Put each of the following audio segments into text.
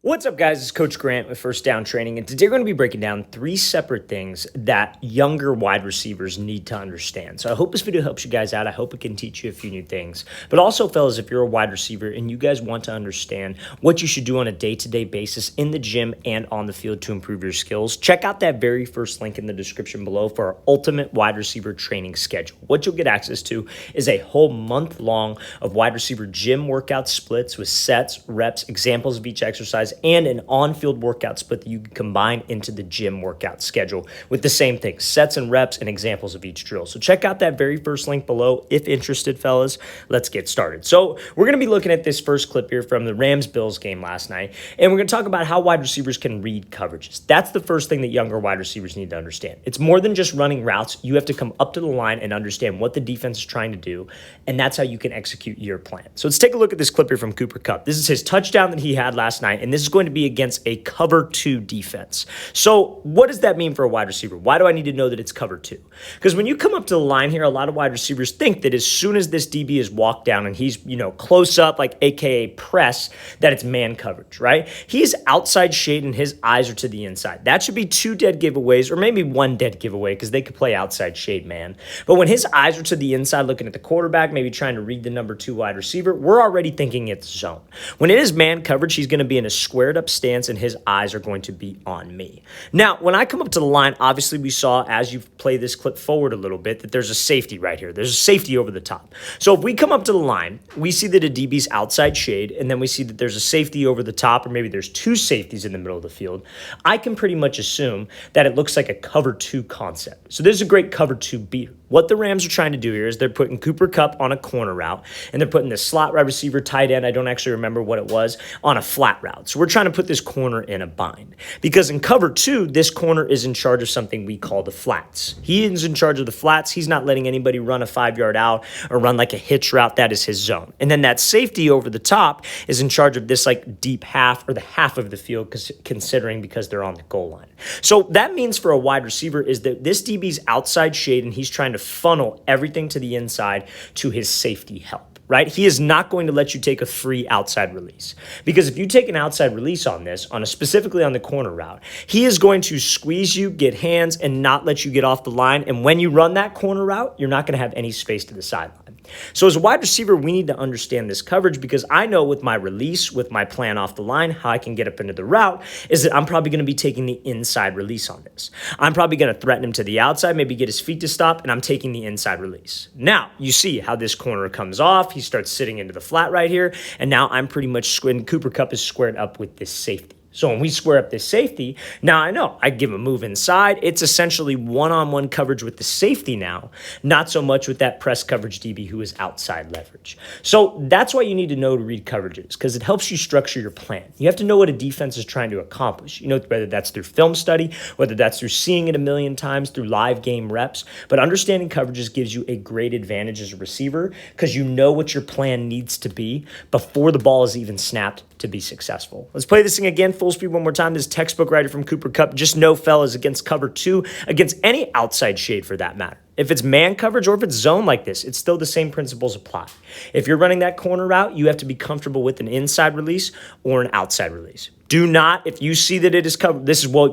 What's up, guys? It's Coach Grant with First Down Training, and today we're going to be breaking down 3 separate things that younger wide receivers need to understand. So I hope this video helps you guys out. I hope it can teach you a few new things. But also, fellas, if you're a wide receiver and you guys want to understand what you should do on a day-to-day basis in the gym and on the field to improve your skills, check out that very first link in the description below for our ultimate wide receiver training schedule. What you'll get access to is a whole month long of wide receiver gym workout splits with sets, reps, examples of each exercise, and an on-field workout split that you can combine into the gym workout schedule with the same thing, sets and reps and examples of each drill. So check out that very first link below if interested, fellas. Let's get started. So we're going to be looking at this first clip here from the Rams-Bills game last night, and we're going to talk about how wide receivers can read coverages. That's the first thing that younger wide receivers need to understand. It's more than just running routes. You have to come up to the line and understand what the defense is trying to do, and that's how you can execute your plan. So let's take a look at this clip here from Cooper Kupp. This is his touchdown that he had last night, and this is going to be against a cover 2 defense. So what does that mean for a wide receiver? Why do I need to know that it's cover 2? Because when you come up to the line here, a lot of wide receivers think that as soon as this DB is walked down and he's, close up, like AKA press, that it's man coverage, right? He's outside shade and his eyes are to the inside. That should be 2 dead giveaways, or maybe 1 dead giveaway because they could play outside shade man. But when his eyes are to the inside looking at the quarterback, maybe trying to read the number 2 wide receiver, we're already thinking it's zone. When it is man coverage, he's going to be in a squared up stance and his eyes are going to be on me. Now, when I come up to the line, obviously we saw as you play this clip forward a little bit that there's a safety right here. There's a safety over the top. So if we come up to the line, we see that a DB's outside shade, and then we see that there's a safety over the top, or maybe there's 2 safeties in the middle of the field. I can pretty much assume that it looks like a cover 2 concept. So this is a great cover 2 beater. What the Rams are trying to do here is they're putting Cooper Kupp on a corner route, and they're putting the slot wide receiver, tight end, I don't actually remember what it was, on a flat route. So we're trying to put this corner in a bind. Because in cover 2, this corner is in charge of something we call the flats. He is in charge of the flats. He's not letting anybody run a 5-yard out or run like a hitch route. That is his zone. And then that safety over the top is in charge of this like deep half or the half of the field considering because they're on the goal line. So that means for a wide receiver is that this DB's outside shade and he's trying to funnel everything to the inside to his safety help. Right? He is not going to let you take a free outside release. Because if you take an outside release on this, specifically on the corner route, he is going to squeeze you, get hands, and not let you get off the line. And when you run that corner route, you're not going to have any space to the sideline. So as a wide receiver, we need to understand this coverage because I know with my release, with my plan off the line, how I can get up into the route is that I'm probably going to be taking the inside release on this. I'm probably going to threaten him to the outside, maybe get his feet to stop, and I'm taking the inside release. Now, you see how this corner comes off. He starts sitting into the flat right here, and now I'm pretty much, Cooper Kupp is squared up with this safety. So when we square up this safety, now I know I give a move inside. It's essentially one-on-one coverage with the safety now, not so much with that press coverage DB who is outside leverage. So that's why you need to know to read coverages because it helps you structure your plan. You have to know what a defense is trying to accomplish. Whether that's through film study, whether that's through seeing it a million times, through live game reps. But understanding coverages gives you a great advantage as a receiver because you know what your plan needs to be before the ball is even snapped to be successful. Let's play this thing again, full speed one more time. This textbook right here from Cooper Kupp. Just know, fellas, against cover 2, against any outside shade for that matter. If it's man coverage or if it's zone like this, it's still the same principles apply. If you're running that corner route, you have to be comfortable with an inside release or an outside release. Do not, if you see that it is covered,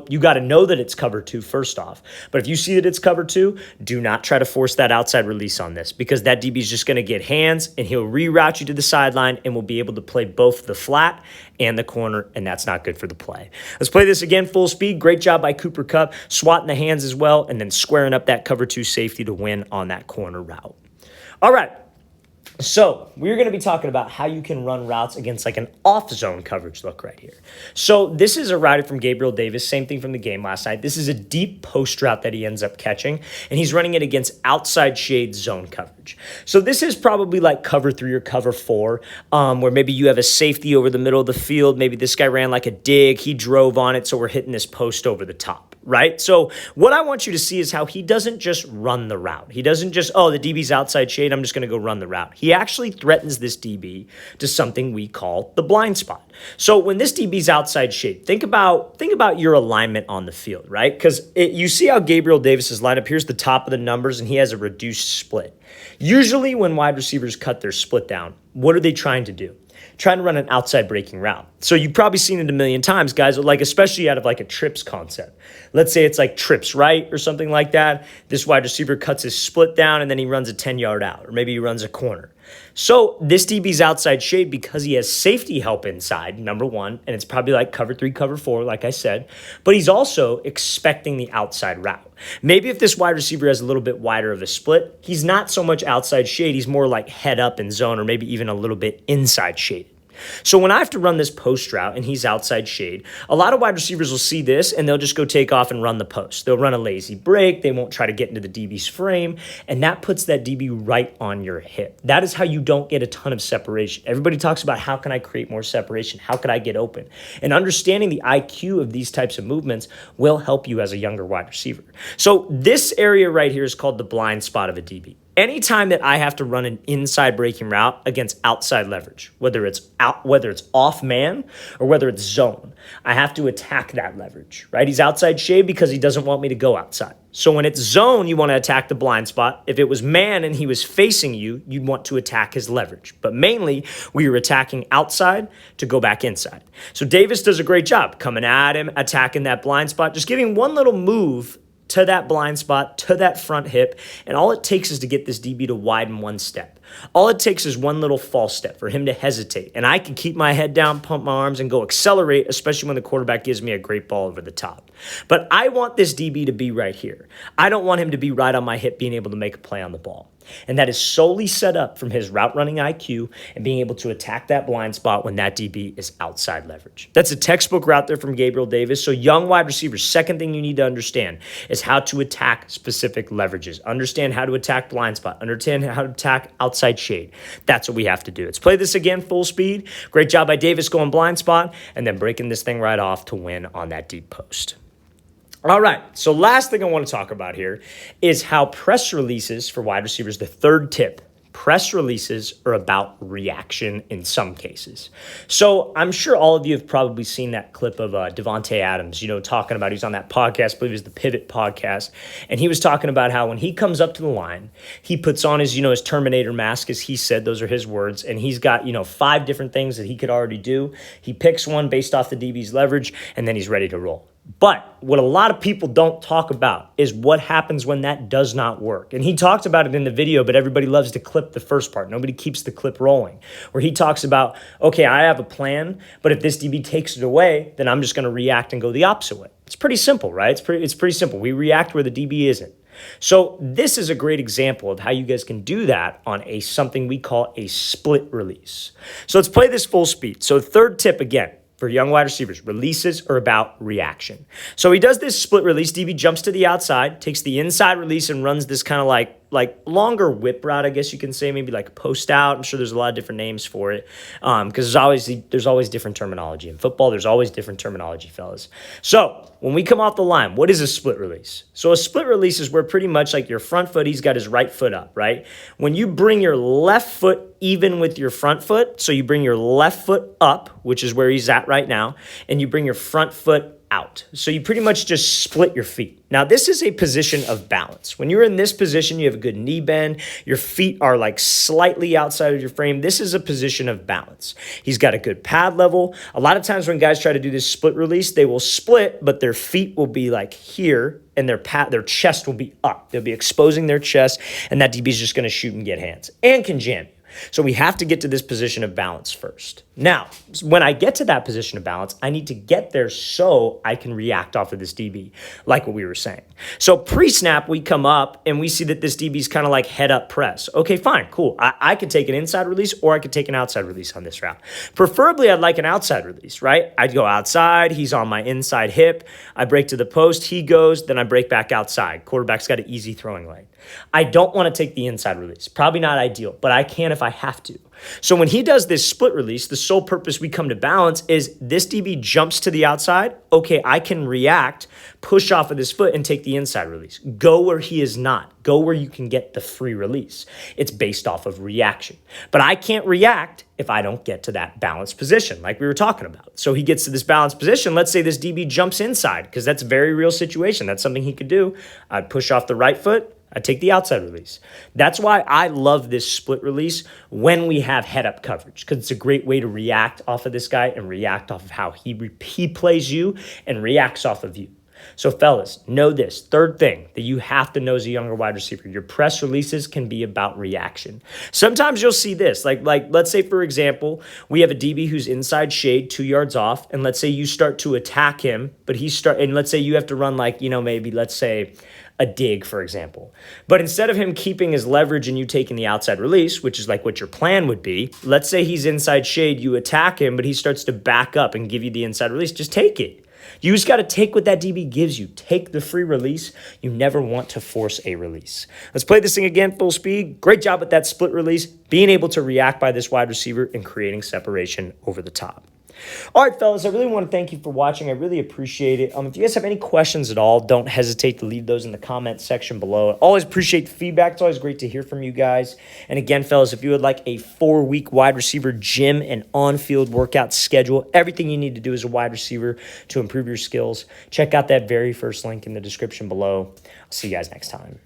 you got to know that it's cover 2 first off. But if you see that it's cover 2, do not try to force that outside release on this because that DB is just going to get hands and he'll reroute you to the sideline and will be able to play both the flat and the corner, and that's not good for the play. Let's play this again, full speed. Great job by Cooper Kupp, swatting the hands as well, and then squaring up that cover 2 safety to win on that corner route. All right. So we're going to be talking about how you can run routes against like an off-zone coverage look right here. So this is a route from Gabriel Davis, same thing from the game last night. This is a deep post route that he ends up catching, and he's running it against outside shade zone coverage. So this is probably like cover 3 or cover 4, where maybe you have a safety over the middle of the field. Maybe this guy ran like a dig. He drove on it, so we're hitting this post over the top. Right? So what I want you to see is how he doesn't just run the route. He doesn't just, the DB's outside shade, I'm just going to go run the route. He actually threatens this DB to something we call the blind spot. So when this DB's outside shade, think about your alignment on the field, right? Because you see how Gabriel Davis's lineup, here's the top of the numbers, and he has a reduced split. Usually when wide receivers cut their split down, what are they trying to do? trying to run an outside breaking route. So you've probably seen it a million times, guys, like especially out of like a trips concept. Let's say it's like trips right or something like that. This wide receiver cuts his split down and then he runs a 10-yard out, or maybe he runs a corner. So this DB's outside shade because he has safety help inside, number one, and it's probably like cover 3, cover 4, like I said, but he's also expecting the outside route. Maybe if this wide receiver has a little bit wider of a split, he's not so much outside shade, he's more like head up in zone, or maybe even a little bit inside shaded. So when I have to run this post route and he's outside shade, a lot of wide receivers will see this and they'll just go take off and run the post. They'll run a lazy break. They won't try to get into the DB's frame, and that puts that DB right on your hip. That is how you don't get a ton of separation. Everybody talks about how can I create more separation? How could I get open? And understanding the IQ of these types of movements will help you as a younger wide receiver. So this area right here is called the blind spot of a DB. Anytime that I have to run an inside breaking route against outside leverage, whether it's off man or whether it's zone, I have to attack that leverage, right? He's outside shade because he doesn't want me to go outside. So when it's zone, you want to attack the blind spot. If it was man and he was facing you, you'd want to attack his leverage. But mainly, we were attacking outside to go back inside. So Davis does a great job coming at him, attacking that blind spot, just giving one little move to that blind spot, to that front hip, and all it takes is to get this DB to widen one step. All it takes is one little false step for him to hesitate, and I can keep my head down, pump my arms, and go accelerate, especially when the quarterback gives me a great ball over the top. But I want this DB to be right here. I don't want him to be right on my hip being able to make a play on the ball. And that is solely set up from his route running IQ and being able to attack that blind spot when that DB is outside leverage. That's a textbook route there from Gabriel Davis. So young wide receivers, second thing you need to understand is how to attack specific leverages. Understand how to attack blind spot. Understand how to attack outside shade. That's what we have to do. Let's play this again full speed. Great job by Davis going blind spot and then breaking this thing right off to win on that deep post. All right, so last thing I want to talk about here is how press releases for wide receivers, the third tip, press releases are about reaction in some cases. So I'm sure all of you have probably seen that clip of Davante Adams, talking about, he's on that podcast, I believe it was the Pivot podcast, and he was talking about how when he comes up to the line, he puts on his, his Terminator mask, as he said, those are his words, and he's got, 5 different things that he could already do. He picks one based off the DB's leverage, and then he's ready to roll. But what a lot of people don't talk about is what happens when that does not work. And he talked about it in the video, but everybody loves to clip the first part. Nobody keeps the clip rolling, where he talks about, okay, I have a plan, but if this DB takes it away, then I'm just going to react and go the opposite way. It's pretty simple, right? It's pretty simple. We react where the DB isn't. So this is a great example of how you guys can do that on something we call a split release. So let's play this full speed. So third tip again. For young wide receivers, releases are about reaction. So he does this split release. DB jumps to the outside, takes the inside release, and runs this kind of like longer whip route, I guess you can say, maybe like post out. I'm sure there's a lot of different names for it because there's always different terminology. In football, there's always different terminology, fellas. So when we come off the line, what is a split release? So a split release is where pretty much like your front foot, he's got his right foot up, right? When you bring your left foot even with your front foot, so you bring your left foot up, which is where he's at right now, and you bring your front foot out. So you pretty much just split your feet. Now, this is a position of balance. When you're in this position, you have a good knee bend. Your feet are like slightly outside of your frame. This is a position of balance. He's got a good pad level. A lot of times when guys try to do this split release, they will split, but their feet will be like here and their chest will be up. They'll be exposing their chest, and that DB is just going to shoot and get hands and can jam you. So we have to get to this position of balance first. Now, when I get to that position of balance, I need to get there so I can react off of this DB, like what we were saying. So pre-snap, we come up and we see that this DB is kind of like head up press. Okay, fine, cool. I could take an inside release or I could take an outside release on this route. Preferably, I'd like an outside release, right? I'd go outside. He's on my inside hip. I break to the post. He goes. Then I break back outside. Quarterback's got an easy throwing lane. I don't want to take the inside release. Probably not ideal, but I can if I have to. So when he does this split release, the sole purpose we come to balance is this DB jumps to the outside. Okay, I can react, push off of this foot and take the inside release. Go where he is not. Go where you can get the free release. It's based off of reaction. But I can't react if I don't get to that balanced position like we were talking about. So he gets to this balanced position. Let's say this DB jumps inside because that's a very real situation. That's something he could do. I'd push off the right foot. I take the outside release. That's why I love this split release when we have head up coverage, because it's a great way to react off of this guy and react off of how he plays you and reacts off of you. So fellas, know this. Third thing that you have to know as a younger wide receiver, your press releases can be about reaction. Sometimes you'll see this, like let's say, for example, we have a DB who's inside shade 2 yards off, and let's say you start to attack him, but and let's say you have to run maybe let's say a dig, for example. But instead of him keeping his leverage and you taking the outside release, which is like what your plan would be, let's say he's inside shade, you attack him, but he starts to back up and give you the inside release. Just take it. You just got to take what that DB gives you. Take the free release. You never want to force a release. Let's play this thing again, full speed. Great job with that split release, being able to react by this wide receiver and creating separation over the top. All right, fellas, I really want to thank you for watching. I really appreciate it. If you guys have any questions at all, don't hesitate to leave those in the comment section below. I always appreciate the feedback. It's always great to hear from you guys. And again, fellas, if you would like a 4-week wide receiver gym and on-field workout schedule, everything you need to do as a wide receiver to improve your skills, check out that very first link in the description below. I'll see you guys next time.